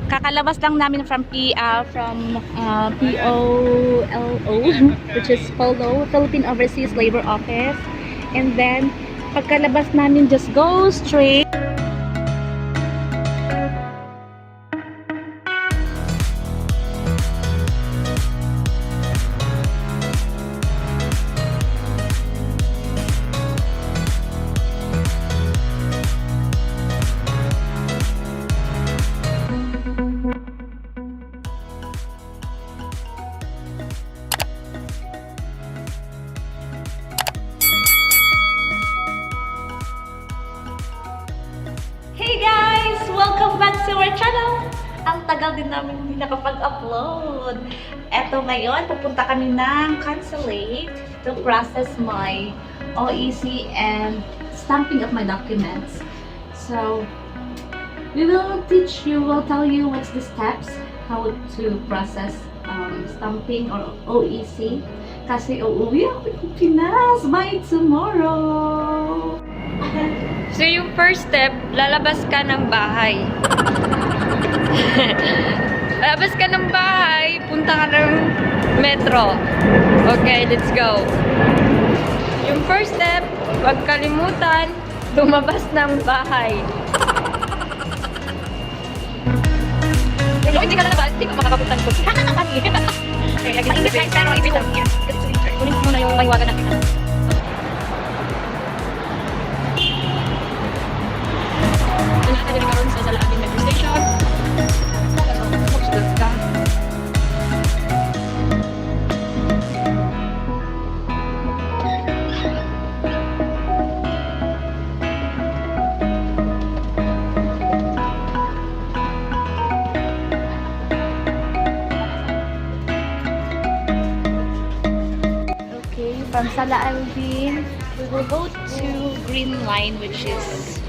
Kakalabas lang namin from POLO, which is POLO, Philippine Overseas Labor Office. And then, pagkalabas namin, just go straight. Hey guys! Welcome back to our channel! Ang tagal din namin hindi nakapag-upload. Eto ngayon, pupunta kami ng consulate to process my OEC and stamping of my documents. So, we will teach you, we'll tell you what's the steps, how to process stamping or OEC. Kasi uuwi ako ng Pinas by tomorrow! So, yung first step, lalabas ka ng bahay. Lalabas ka ng bahay, punta ka ng metro. Okay, let's go. Yung first step, huwag kalimutan, lumabas ng bahay. Pero hindi ka lalabas, hindi ka makakapuntan ko. Mainit guys, pero ibig lang yan. Kunin mo na yung paiwagan natin. Karon sa Salabing Metro Station. Magsulat ka. Okay, from Salabing, we will go to Green Line, which is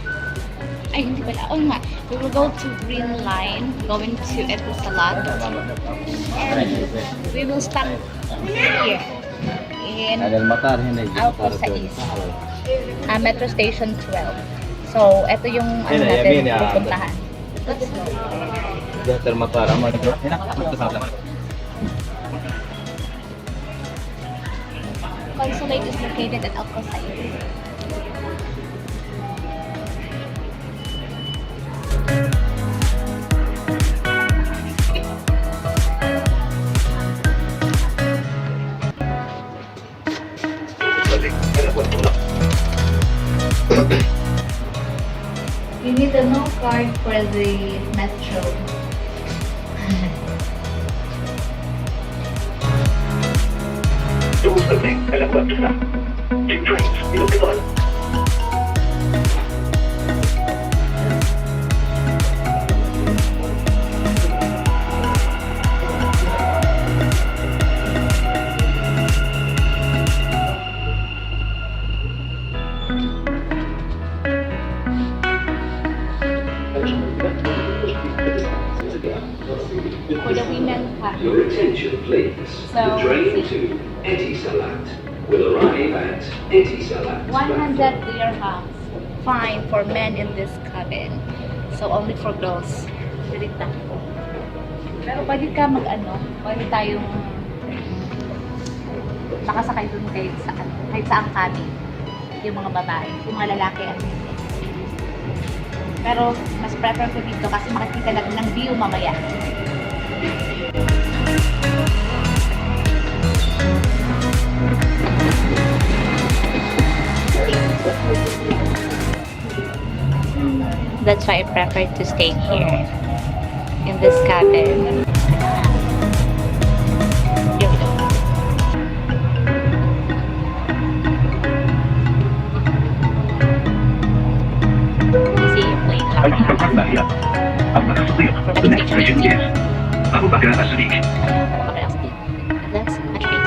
ay, hindi pala. Oo nga. We will go to Green Line, going to Etisalat. And we will stop here in Alco Sais. Metro Station 12. So, ito yung ano natin pupuntahan. Let's go. Consulate is located at Alco Sais. You need a no card for the metro. Doors opening at 4 na. Two trains in Pilar. For the women part. Your attention, please. So, the train to Etisalat will arrive at Etisalat. 100 dirhams. Fine for men in this cabin. So, only for girls. Dirita. Pero pwede ka pwede tayong nakasakay dun kahit saan cabin. Yung mga babae. Yung mga lalaki at hindi. Pero, mas prefer ko dito kasi makikita natin ng view mamaya. That's why I prefer to stay here in this cabin. The next station is Abu Bakr As-Siddiq. That's much better.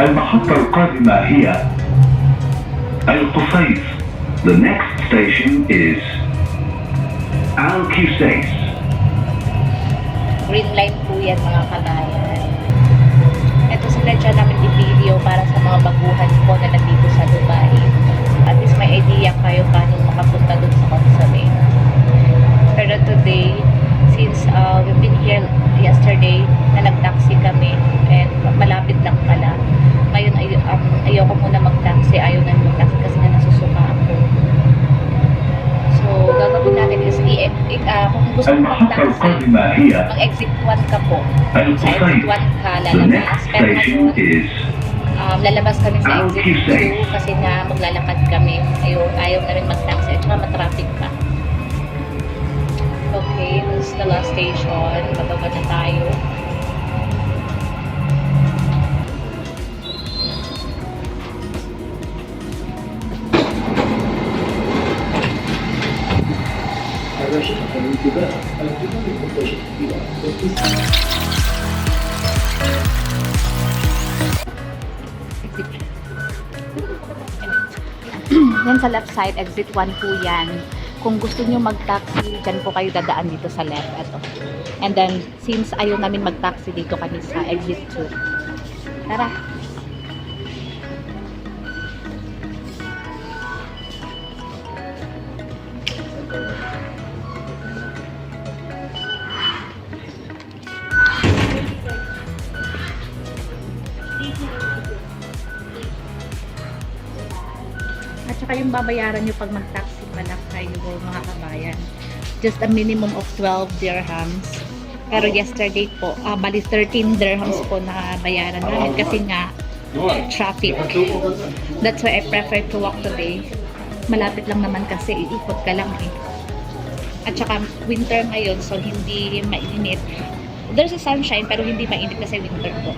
المحطة القادمة هي القصيص. The next station is Alcusace. Green line po yan mga kanayan. Ito sinadya namin i-video para sa mga baguhan po na nandito sa Dubai. At least may idea kayo paano makapunta dun sa consulate. Pero today, since we've been here yesterday na nag-taxi kami and malapit lang pala. Ngayon ayoko muna mag-taxi, ayaw na mag-taxi kasi nga nasusuka ako. So, gagawin natin is kung gusto mo المحطة mag-taxi, القادمة هي mag-exit 1 ka po. Sa exit 1 القصيص. ka The lalabas. next Pero station ngayon, is lalabas kami sa exit Alcusace. 2 kasi nga maglalakad kami. Ayaw na rin mag-taxi at saka matraffic pa. Okay, this is the last station. Bababa na tayo. Yan sa left side, exit 1 po yan. Kung gusto nyo mag-taxi, dyan po kayo dadaan dito sa left. Ito. And then, since ayaw namin mag-taxi dito kami sa exit 2. Tara! At saka yung babayaran nyo pag mag-taxi pala kayo mga kabayan. Just a minimum of 12 dirhams. Pero yesterday po, bali 13 dirhams po na bayaran namin kasi nga traffic. That's why I prefer to walk today. Malapit lang naman kasi iikot ka lang eh. At saka winter ngayon so hindi mainit. There's a sunshine pero hindi mainit kasi winter po.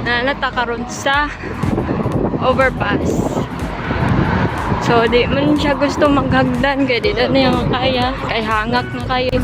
Nalata karon sa overpass. So, di man siya gusto maghagdan kaya di na niya kaya. Kay hangak na kayo.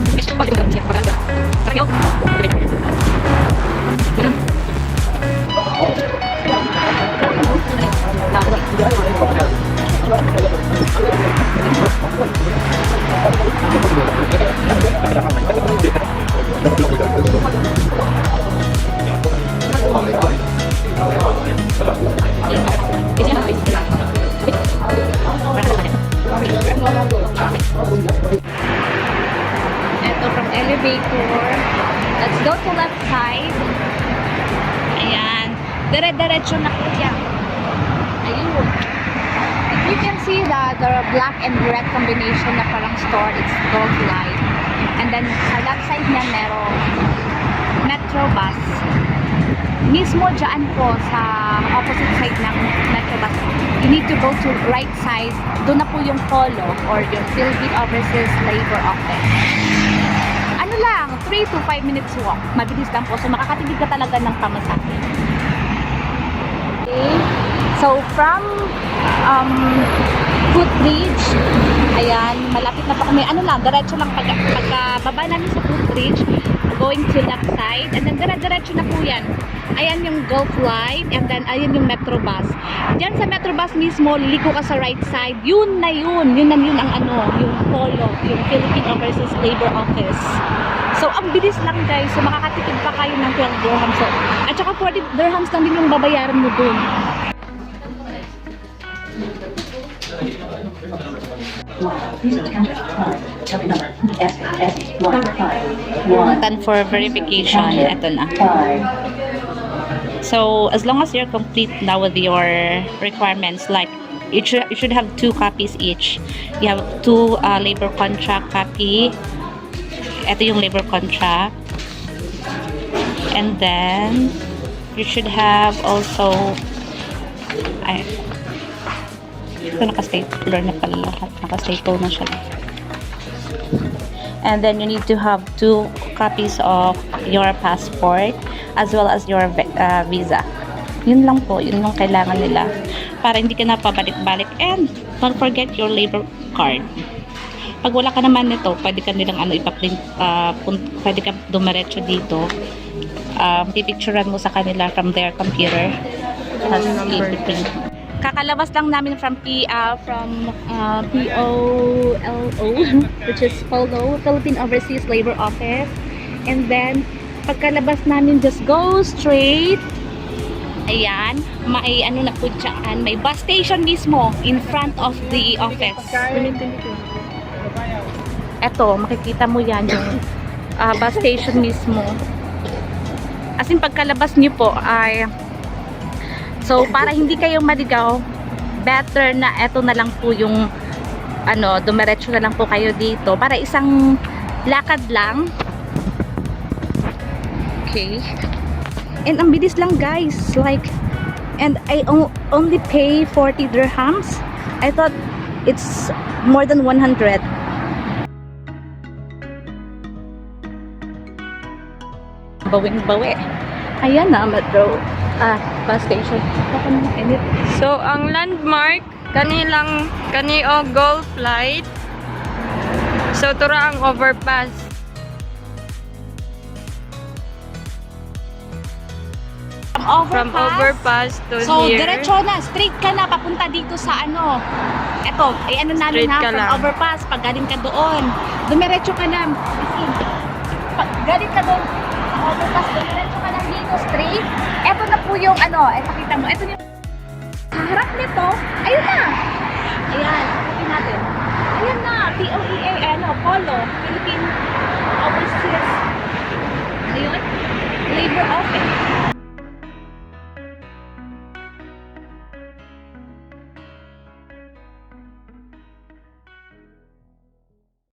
Ito from elevator. Let's go to left side. Ayan. Dire-diretso na po yan. Ayun. If you can see the black and red combination na parang store, it's Gold Light. And then sa left side niya merong metro bus. Mismo dyan po sa opposite side ng metro bus. You need to go to right side. Doon na po yung polo or yung Philippine Overseas Labor Office. Ano lang, 3 to 5 minutes walk. Mabilis lang po. So makakatipid ka talaga ng pamasahe. Okay. So from Footbridge, ayan, malapit na po kami. Ano lang, diretso lang pagka baba namin sa Footbridge, going to Lakeside. And then dire-diretso na po yan. Ayan yung Gulf Line. And then ayan yung Metrobus. Diyan sa Metrobus mismo, liliko ka sa right side. Yun na yun. Yun ang ano, yung Polo, yung Philippine Overseas Labor Office. So, ang bilis lang guys. So, makakatipid pa kayo ng 12 dirhams. So, at saka 40 dirhams lang din yung babayaran mo dun. Button for verification. Ito na. So, as long as you're complete now with your requirements, like, you should have 2 copies each. You have 2 labor contract copy. Ito yung labor contract. And then, you should have also, ito naka-stapler na pala lahat. Naka-staple na siya. And then, you need to have 2 copies of your passport as well as your visa. Yun lang po. Yun lang kailangan nila. Para hindi ka na pabalik-balik. And, don't forget your labor card. Pag wala ka naman nito, pwede ka nilang ipa-print, pwede ka dumiretso dito. Pipicturean mo sa kanila from their computer. Tapos i-print. Kakalabas lang namin from POLO, which is Polo, Philippine Overseas Labor Office. And then, pagkalabas namin, just go straight. Ayan, may ano na po dyan, may bus station mismo in front of the office. Eto, makikita mo yan yung bus station mismo. As in, pagkalabas nyo po ay, so para hindi kayo maligaw, better na eto na lang po yung ano, dumiretso na lang po kayo dito para isang lakad lang. Okay. And ang bilis lang guys, like, and I only pay 40 dirhams. I thought it's more than 100. Bawing-bawi. Ayan na, metro bus station. So, ang landmark, kanio Gulf Light. So, tura ang overpass. From overpass to So, here. diretso na, straight ka na, papunta dito sa ano. Eto, ay ano namin Straight ha, ka from lang. overpass, pag galing ka doon. Dumiretso ka lang. Pag galing ka doon, overpass, dumiretso ka lang dito, straight. Eto na po yung ano, pakita mo, eto yung sa harap nito, ayun na. Ayan, pakita natin. Ayan na, POEA, ano, Polo, Philippine